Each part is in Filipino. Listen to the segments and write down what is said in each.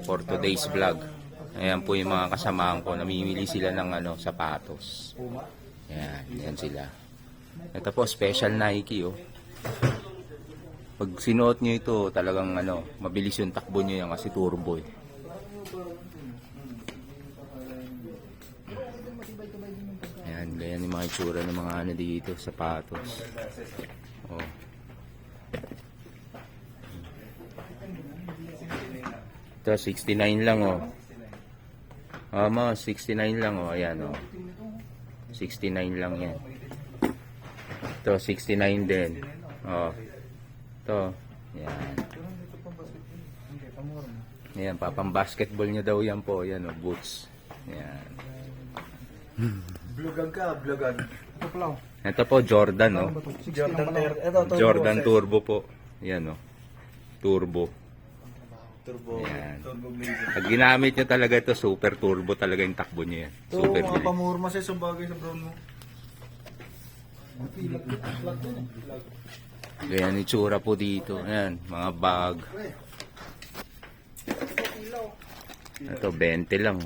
for today's vlog. Ayan po yung mga kasamahan ko. Namimili sila ng sapatos. Ayan, yan sila. Ito po, special Nike, oh. Pag sinuot nyo ito, talagang mabilis yung takbo nyo yan kasi turbo, eh. Ayan, ganyan yung mga itsura ng mga dito, sapatos. Oh. Ito, 69 lang, oh. Mo, 69 lang, oh. Ayan, oh. 69 lang yan. Ito, 69 din. Oh. Ito. Ayan. Ayan, papang basketball nyo daw yan po. Ayan, oh, boots. Ayan. Vlogan ka, vlogan. Ito pala. Ito po, Jordan, oh. Jordan Turbo po. Ayan, oh. Turbo. Turbo. Ayan. Turbo Blazer. Pag ginamit nyo talaga ito, super turbo talaga yung takbo nyo yan. Ito, Super mga bilis. pamurma sa isang bagay sa brown mo. Ganyan itsura po dito. Ayan, mga bag. Ito, 20 lang.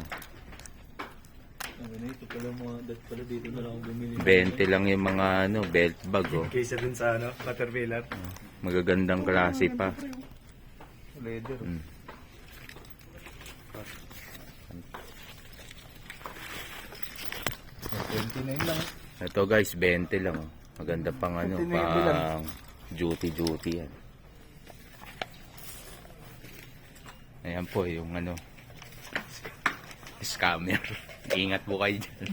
Ito pala mga dat pala dito na lang ako bumili. 20 lang yung mga belt bag, oh. Kaysa dun sa Caterpillar. Magagandang klase pa. Leather. Mm. 29 lang. Ito guys, 20 lang, oh. Maganda pang 29 pang duty yan. Ayan po yung scammer. Ingat po kayo dyan.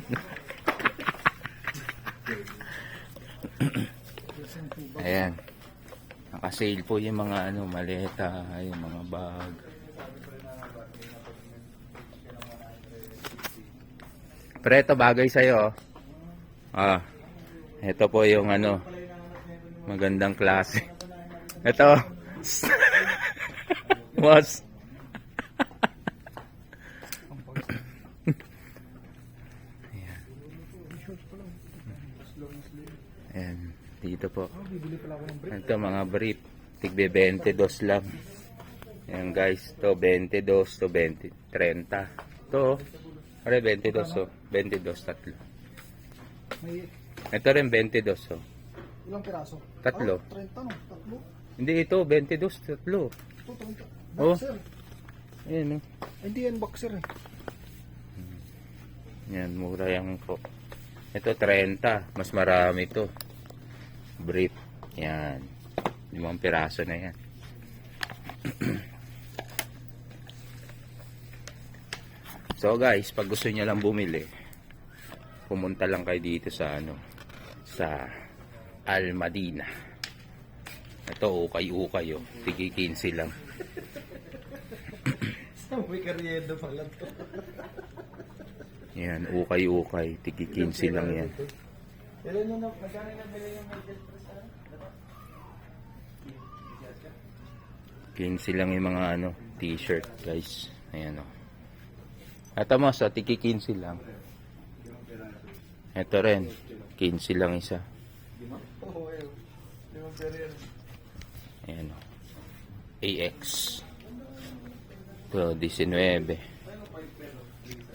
Ayan. Naka-sale po yung mga maleta, yung mga bag. Pero ito bagay sa'yo, oh. Ito po yung magandang klase. Ito. Was. Ayan, dito po. Ito mga brief. Tigbe 22 lang. Ayan guys, to 22 to 20, 30. To, are 22 so, 22 tatlo. Ito rin 22 so. Ilang piraso? Tatlo. 30 no? Tatlo? Hindi ito, 22 tatlo. Ito, 30. Oh. Boxer. Ayan oh. Hindi yan boxer eh. Yan, mura yan po. Ito 30, mas marami to. Brief. Yan. 5 piraso na yan. So guys, pag gusto niyo lang bumili, pumunta lang kayo dito sa sa Al Madina. Ito ukay-ukay oh, tigi 15 lang. May karyendo pala to. Yan, ukay-ukay, tigi 15 lang yan. Ilan nyo na, magkano na bili yung middle press 15 lang yung mga t-shirt guys. Ayan oh. Ito mo sa tigi 15 lang. Ito rin 15 lang isa. Oo, ayun. 5 pera yan. Ayan oh. AX. Ito 19.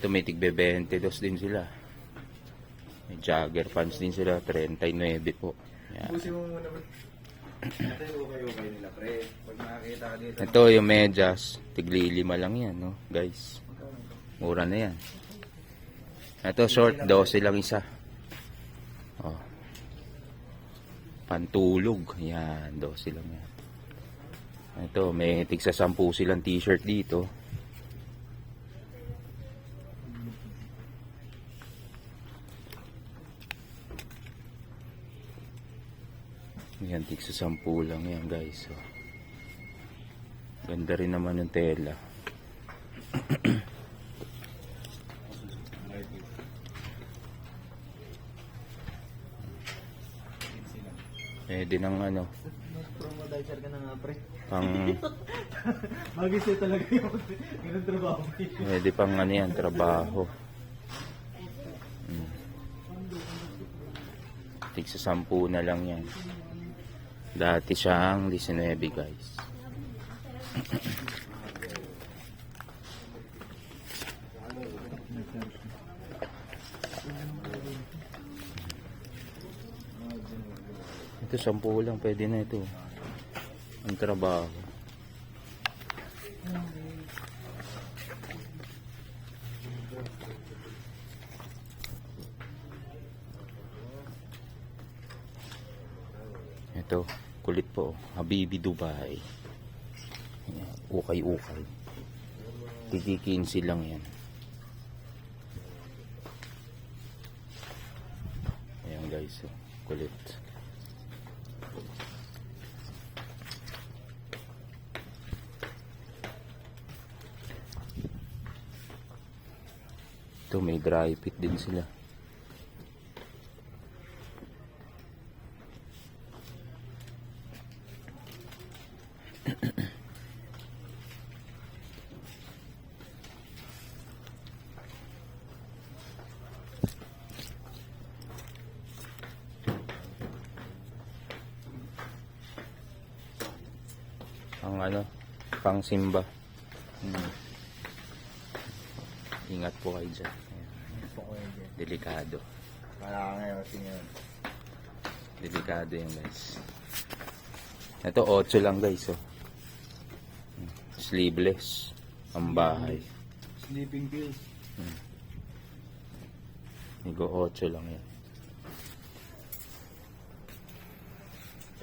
Ito may tigbe 22 din sila. May jogger pants din sila 39 po. Ayan. Busin mo muna ba? Ito yung ukay-ukay nila pre. Pag makakita ka dito. Ito yung medyas, tigli 5 lang yan, no, guys. Mura na yan. Ito short, 12 lang isa. Oh. Pantulog, yan, 12 lang yan. Ito, may tigsa 10 silang t-shirt dito. Yan, tigsa 10 lang yan, guys. Oh. Ganda rin naman yung tela. Pwede ng Promodizer ka na nga pre. pang Magisya talaga yung ganun trabaho. pwede pang yan, trabaho. Tigsa 10 na lang yan. Dati siyang 19 guys. Ito, 10 lang. Pwede na ito. Ang trabaho. Ito, kulit po. Habibi Dubai. Ayan, ukay-ukay. Tigikinsi lang yan. Ayan guys, oh, kulit. Ito, may dry fit din sila. Ang pang simba. Ingat po kayo dyan. Ayan. Delikado. Kailangan ngayon tingin. Delikado yan guys. Ito 8 lang guys, oh. Sleeveless. Ang bahay. Sleeping pills. Higo 8 lang yan.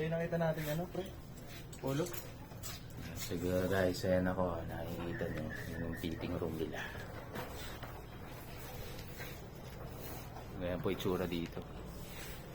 Ayun nakita natin pre. Polo. Siguro guys, ayan ako, nakikita nyo yung fitting room nila. Ganyan po itsura dito.